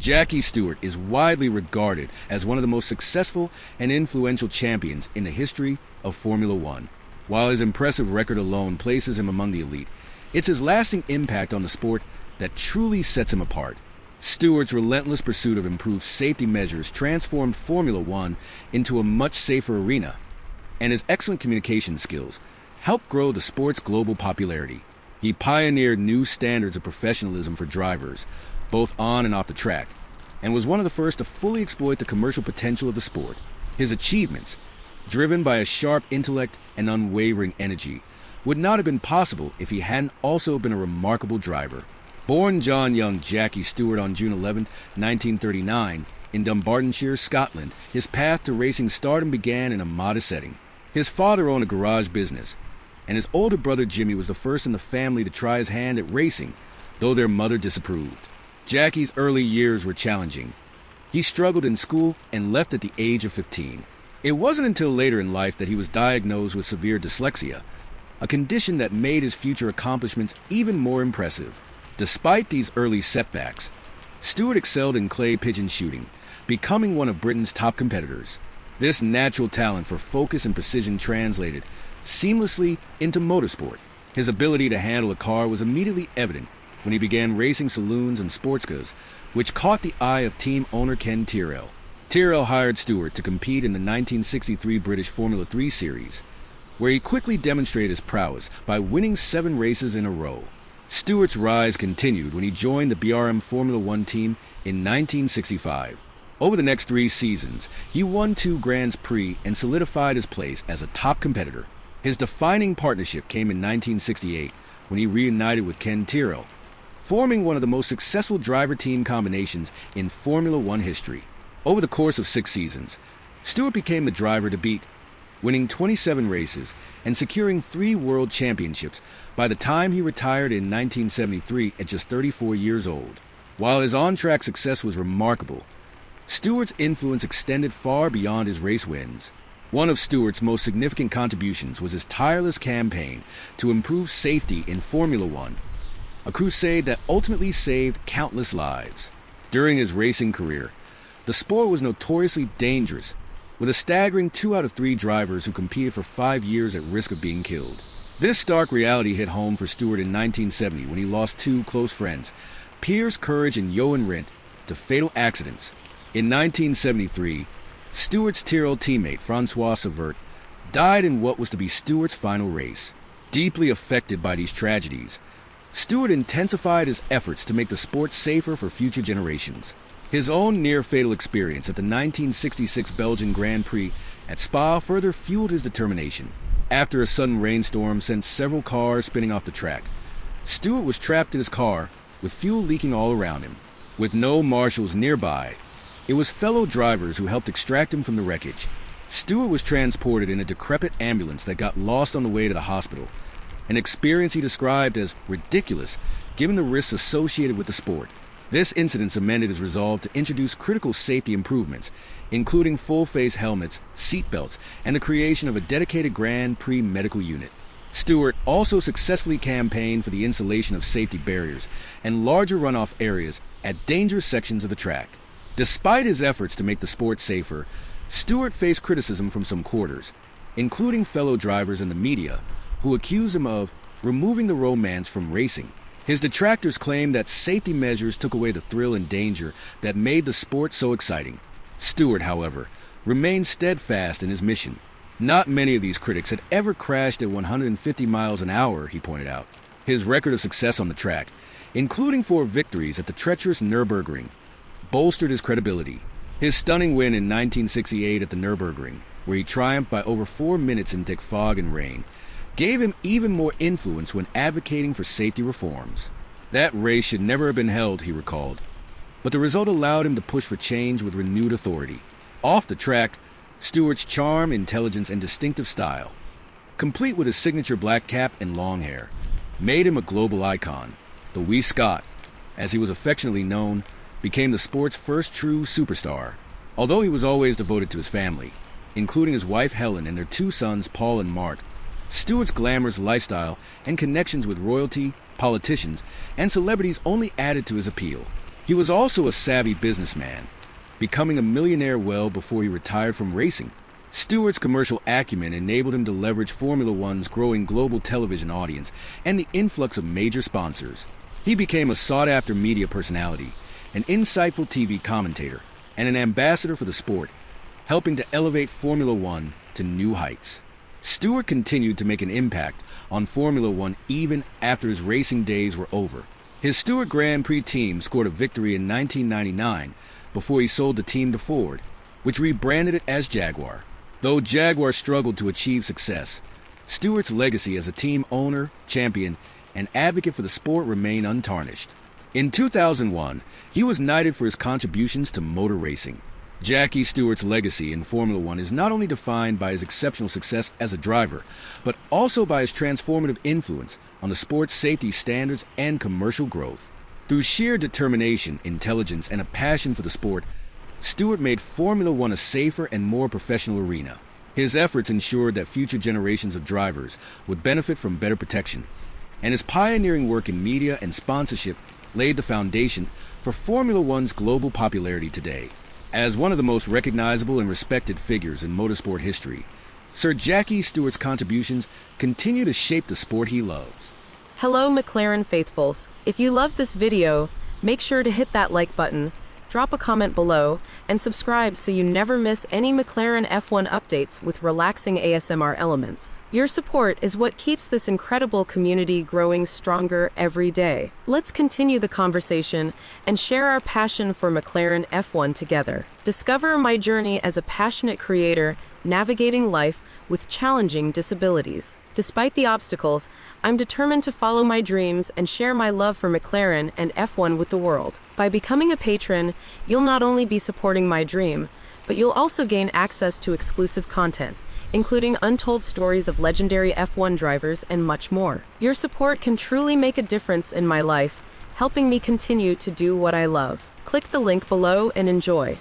Jackie Stewart is widely regarded as one of the most successful and influential champions in the history of Formula One. While his impressive record alone places him among the elite, it's his lasting impact on the sport that truly sets him apart. Stewart's relentless pursuit of improved safety measures transformed Formula One into a much safer arena, and his excellent communication skills helped grow the sport's global popularity. He pioneered new standards of professionalism for drivers, both on and off the track, and was one of the first to fully exploit the commercial potential of the sport. His achievements, driven by a sharp intellect and unwavering energy, would not have been possible if he hadn't also been a remarkable driver. Born John Young Jackie Stewart on June 11, 1939, in Dunbartonshire, Scotland, his path to racing stardom began in a modest setting. His father owned a garage business, and his older brother Jimmy was the first in the family to try his hand at racing, though their mother disapproved. Jackie's early years were challenging. He struggled in school and left at the age of 15. It wasn't until later in life that he was diagnosed with severe dyslexia, a condition that made his future accomplishments even more impressive. Despite these early setbacks, Stewart excelled in clay pigeon shooting, becoming one of Britain's top competitors. This natural talent for focus and precision translated seamlessly into motorsport. His ability to handle a car was immediately evident when he began racing saloons and sports cars, which caught the eye of team owner Ken Tyrrell. Tyrrell hired Stewart to compete in the 1963 British Formula 3 series, where he quickly demonstrated his prowess by winning 7 races in a row. Stewart's rise continued when he joined the BRM Formula One team in 1965. Over the next 3 seasons, he won 2 Grands Prix and solidified his place as a top competitor. His defining partnership came in 1968 when he reunited with Ken Tyrrell, forming one of the most successful driver-team combinations in Formula One history. Over the course of 6 seasons, Stewart became the driver to beat, winning 27 races and securing 3 world championships by the time he retired in 1973 at just 34 years old. While his on-track success was remarkable, Stewart's influence extended far beyond his race wins. One of Stewart's most significant contributions was his tireless campaign to improve safety in Formula One, a crusade that ultimately saved countless lives. During his racing career, the sport was notoriously dangerous, with a staggering 2 out of 3 drivers who competed for 5 years at risk of being killed. This stark reality hit home for Stewart in 1970 when he lost 2 close friends, Piers Courage and Johan Rindt, to fatal accidents. In 1973, Stewart's Tyrrell teammate Francois Savert died in what was to be Stewart's final race. Deeply affected by these tragedies, Stewart intensified his efforts to make the sport safer for future generations. His own near-fatal experience at the 1966 Belgian Grand Prix at Spa further fueled his determination. After a sudden rainstorm sent several cars spinning off the track, Stewart was trapped in his car with fuel leaking all around him. With no marshals nearby, it was fellow drivers who helped extract him from the wreckage. Stewart was transported in a decrepit ambulance that got lost on the way to the hospital, an experience he described as ridiculous given the risks associated with the sport. This incident cemented his resolve to introduce critical safety improvements, including full-face helmets, seatbelts, and the creation of a dedicated Grand Prix medical unit. Stewart also successfully campaigned for the installation of safety barriers and larger runoff areas at dangerous sections of the track. Despite his efforts to make the sport safer, Stewart faced criticism from some quarters, including fellow drivers and the media, who accused him of removing the romance from racing. His detractors claimed that safety measures took away the thrill and danger that made the sport so exciting. Stewart, however, remained steadfast in his mission. Not many of these critics had ever crashed at 150 miles an hour, he pointed out. His record of success on the track, including 4 victories at the treacherous Nürburgring, bolstered his credibility. His stunning win in 1968 at the Nürburgring, where he triumphed by over 4 minutes in thick fog and rain, gave him even more influence when advocating for safety reforms. That race should never have been held, he recalled, but the result allowed him to push for change with renewed authority. Off the track, Stewart's charm, intelligence, and distinctive style, complete with his signature black cap and long hair, made him a global icon. The Wee Scot, as he was affectionately known, became the sport's first true superstar. Although he was always devoted to his family, including his wife Helen and their 2 sons Paul and Mark, Stewart's glamorous lifestyle and connections with royalty, politicians, and celebrities only added to his appeal. He was also a savvy businessman, becoming a millionaire well before he retired from racing. Stewart's commercial acumen enabled him to leverage Formula One's growing global television audience and the influx of major sponsors. He became a sought-after media personality, an insightful TV commentator, and an ambassador for the sport, helping to elevate Formula One to new heights. Stewart continued to make an impact on Formula One even after his racing days were over. His Stewart Grand Prix team scored a victory in 1999 before he sold the team to Ford, which rebranded it as Jaguar. Though Jaguar struggled to achieve success, Stewart's legacy as a team owner, champion, and advocate for the sport remained untarnished. In 2001, he was knighted for his contributions to motor racing. Jackie Stewart's legacy in Formula One is not only defined by his exceptional success as a driver, but also by his transformative influence on the sport's safety standards and commercial growth. Through sheer determination, intelligence, and a passion for the sport, Stewart made Formula One a safer and more professional arena. His efforts ensured that future generations of drivers would benefit from better protection, and his pioneering work in media and sponsorship laid the foundation for Formula One's global popularity today. As one of the most recognizable and respected figures in motorsport history, Sir Jackie Stewart's contributions continue to shape the sport he loves. Hello McLaren faithfuls. If you loved this video, make sure to hit that like button, drop a comment below, and subscribe so you never miss any McLaren F1 updates with relaxing ASMR elements. Your support is what keeps this incredible community growing stronger every day. Let's continue the conversation and share our passion for McLaren F1 together. Discover my journey as a passionate creator navigating life with challenging disabilities. Despite the obstacles, I'm determined to follow my dreams and share my love for McLaren and F1 with the world. By becoming a patron, you'll not only be supporting my dream, but you'll also gain access to exclusive content, including untold stories of legendary F1 drivers and much more. Your support can truly make a difference in my life, helping me continue to do what I love. Click the link below and enjoy.